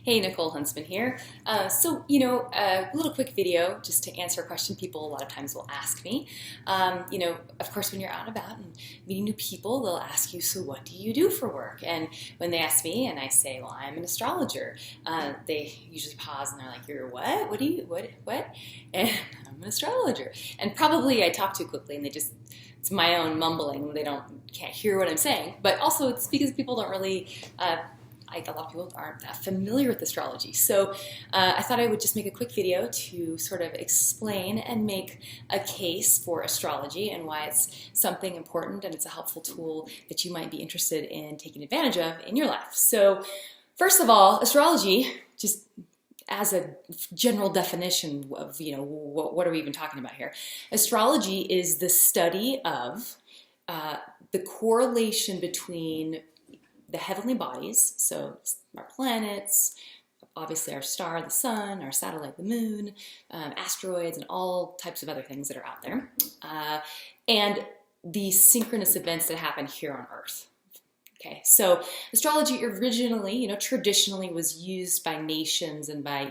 Hey, Nicole Huntsman here. A little quick video just to answer a question people a lot of times will ask me. Of course, when you're out and about and meeting new people, they'll ask you, so what do you do for work? And when they ask me and I say, well, I'm an astrologer, they usually pause and they're like, you're what? What? And I'm an astrologer. And probably I talk too quickly and it's my own mumbling. Can't hear what I'm saying. But also it's because people don't really, a lot of people aren't that familiar with astrology. So I thought I would just make a quick video to sort of explain and make a case for astrology and why it's something important and it's a helpful tool that you might be interested in taking advantage of in your life. So first of all, astrology, just as a general definition of, what are we even talking about here? Astrology is the study of the correlation between the heavenly bodies, so our planets, obviously our star, the sun, our satellite, the moon, asteroids, and all types of other things that are out there, and the synchronous events that happen here on Earth. Okay, so astrology originally, traditionally was used by nations and by,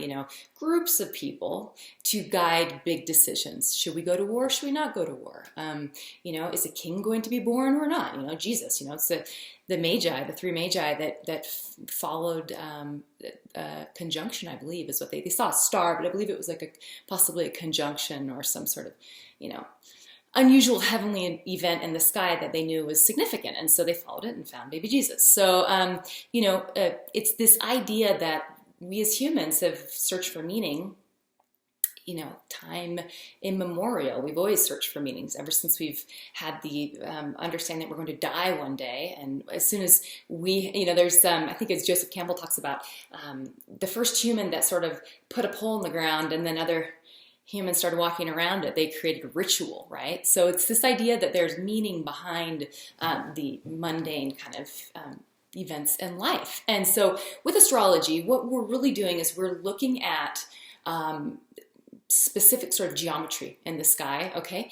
groups of people to guide big decisions. Should we go to war? Should we not go to war? Is a king going to be born or not? Jesus, it's the magi, the three magi that followed conjunction, I believe, is what they saw a star, but I believe it was like possibly a conjunction or some sort of, unusual heavenly event in the sky that they knew was significant, and so they followed it and found baby Jesus. So, it's this idea that we as humans have searched for meaning, time immemorial. We've always searched for meanings ever since we've had the understanding that we're going to die one day. And as soon as there's, I think as Joseph Campbell talks about, the first human that sort of put a pole in the ground and then other humans started walking around it, they created a ritual, right? So it's this idea that there's meaning behind the mundane kind of events in life. And so with astrology, what we're really doing is we're looking at specific sort of geometry in the sky, okay?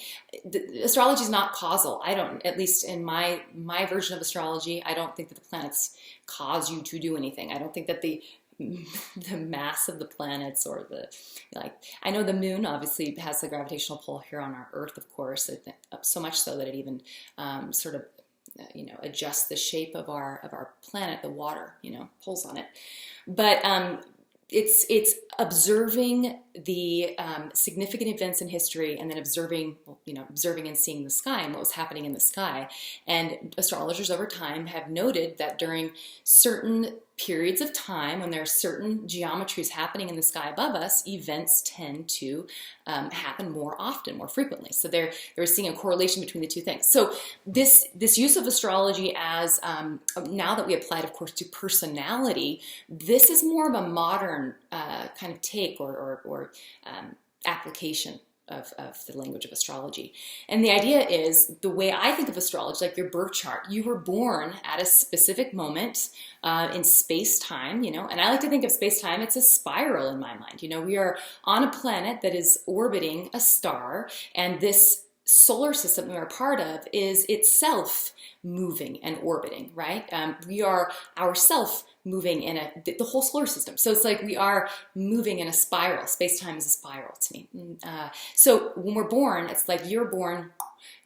Astrology is not causal. At least in my version of astrology, I don't think that the planets cause you to do anything. I don't think that the mass of the planets or I know the moon obviously has the gravitational pull here on our Earth, of course, so much so that it even adjusts the shape of our planet, the water, pulls on it. But it's observing the significant events in history and then observing and seeing the sky and what was happening in the sky. And astrologers over time have noted that during certain periods of time when there are certain geometries happening in the sky above us, events tend to happen more often, more frequently. So they're seeing a correlation between the two things. So this use of astrology as, now that we apply it, of course, to personality, this is more of a modern kind of take or application of the language of astrology. And the idea is, the way I think of astrology, like your birth chart, you were born at a specific moment in space-time, and I like to think of space-time, it's a spiral in my mind. We are on a planet that is orbiting a star, and this solar system we are part of is itself moving and orbiting, right? We are ourself moving in the whole solar system. So it's like we are moving in a spiral. Space-time is a spiral to me. So when we're born, it's like you're born,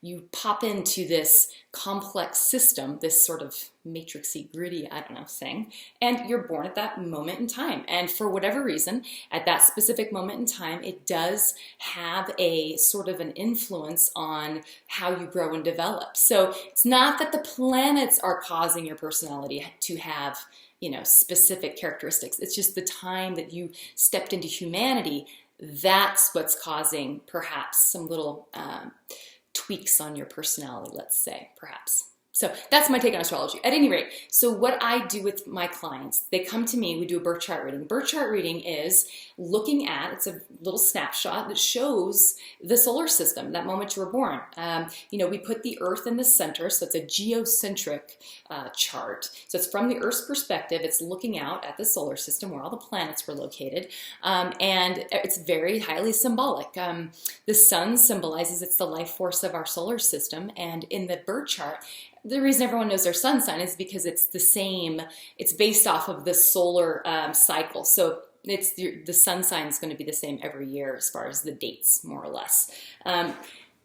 you pop into this complex system, this sort of matrixy, gritty, thing, and you're born at that moment in time. And for whatever reason, at that specific moment in time, it does have a sort of an influence on how you grow and develop. So it's not that the planets are causing your personality to have specific characteristics. It's just the time that you stepped into humanity. That's what's causing perhaps some little tweaks on your personality, let's say, perhaps. So that's my take on astrology. At any rate, so what I do with my clients, they come to me, we do a birth chart reading. Birth chart reading is looking at, it's a little snapshot that shows the solar system, that moment you were born. We put the Earth in the center, so it's a geocentric chart. So it's from the Earth's perspective, it's looking out at the solar system where all the planets were located, and it's very highly symbolic. The sun symbolizes it's the life force of our solar system, and in the birth chart, The reason everyone knows their sun sign is because it's the same, it's based off of the solar cycle. So the sun sign is going to be the same every year as far as the dates, more or less.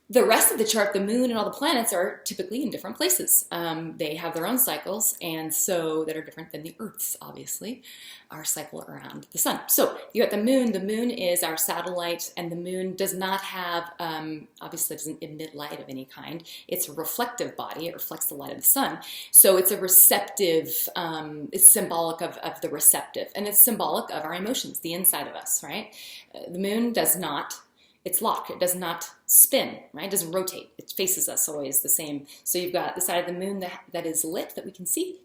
The rest of the chart, the moon and all the planets, are typically in different places. They have their own cycles, and so that are different than the Earth's, obviously, our cycle around the sun. So you got the moon. The moon is our satellite, and the moon does not have, obviously it doesn't emit light of any kind. It's a reflective body. It reflects the light of the sun. So it's a receptive, it's symbolic of the receptive, and it's symbolic of our emotions, the inside of us, right? The moon does not, it's locked. It does not spin, right? It doesn't rotate. It faces us always the same. So you've got the side of the moon that is lit, that we can see,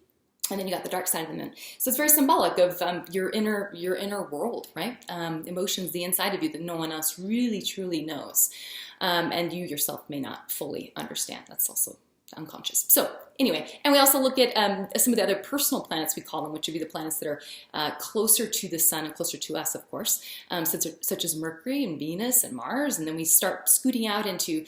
and then you got the dark side of the moon. So it's very symbolic of your inner world, right? Emotions, the inside of you that no one else really truly knows, and you yourself may not fully understand. That's also unconscious. So anyway, and we also look at some of the other personal planets, we call them, which would be the planets that are closer to the sun and closer to us, of course, such as Mercury and Venus and Mars. And then we start scooting out into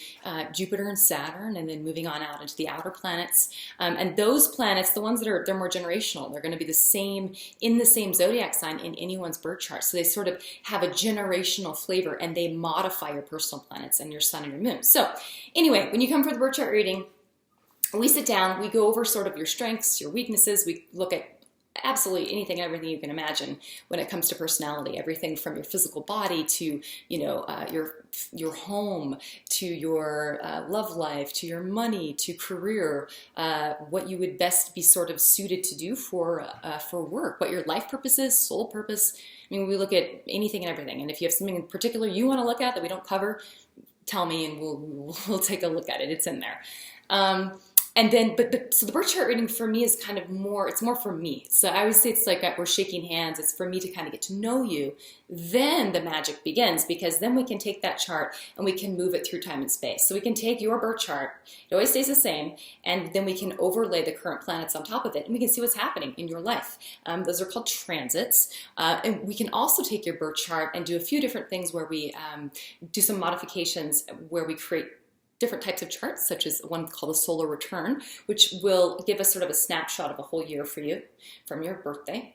Jupiter and Saturn, and then moving on out into the outer planets. And those planets, the ones that they're more generational, they're going to be the same in the same zodiac sign in anyone's birth chart. So they sort of have a generational flavor, and they modify your personal planets and your sun and your moon. So anyway, when you come for the birth chart reading, we sit down, we go over sort of your strengths, your weaknesses. We look at absolutely anything and everything you can imagine when it comes to personality, everything from your physical body to, your home, to your love life, to your money, to career, what you would best be sort of suited to do for work, what your life purpose is, soul purpose. I mean, we look at anything and everything. And if you have something in particular you want to look at that we don't cover, tell me and we'll take a look at it. It's in there. And then, so the birth chart reading for me is kind of more, it's more for me. So I would say it's like we're shaking hands. It's for me to kind of get to know you. Then the magic begins, because then we can take that chart and we can move it through time and space. So we can take your birth chart, it always stays the same, and then we can overlay the current planets on top of it, and we can see what's happening in your life. Those are called transits. And we can also take your birth chart and do a few different things where we do some modifications, where we create different types of charts, such as one called the solar return, which will give us sort of a snapshot of a whole year for you from your birthday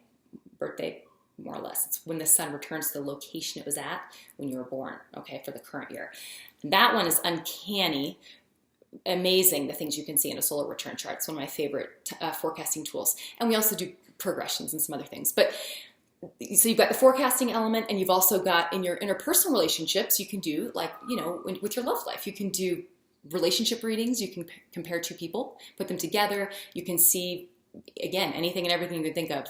more or less. It's when the sun returns to the location it was at when you were born, okay, for the current year. And that one is uncanny, amazing, the things you can see in a solar return chart. It's one of my favorite forecasting tools. And we also do progressions and some other things. But so you've got the forecasting element, and you've also got in your interpersonal relationships, you can do, like, with your love life, you can do relationship readings. You can compare two people, put them together. You can see, again, anything and everything you can think of,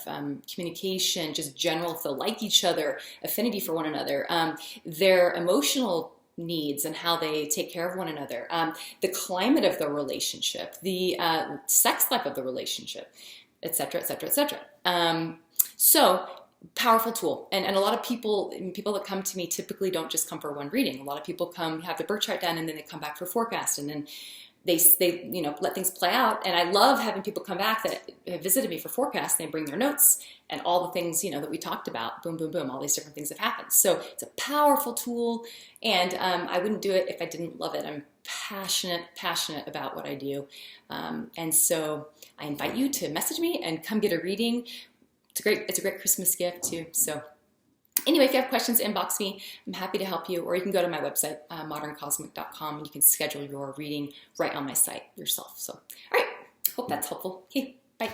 communication, just general, if they'll like each other, affinity for one another, their emotional needs and how they take care of one another, the climate of the relationship, the sex life of the relationship, etc., etc., etc. So powerful tool. And a lot of people that come to me typically don't just come for one reading. A lot of people come, have the birth chart done, and then they come back for forecast, and then they let things play out. And I love having people come back that have visited me for forecast. They bring their notes and all the things, that we talked about, boom, boom, boom, all these different things have happened. So it's a powerful tool, and I wouldn't do it if I didn't love it. I'm passionate about what I do. And so I invite you to message me and come get a reading. It's a great Christmas gift too. So anyway, if you have questions, inbox me. I'm happy to help you. Or you can go to my website, moderncosmic.com, and you can schedule your reading right on my site yourself. So, all right. Hope that's helpful. Okay, bye.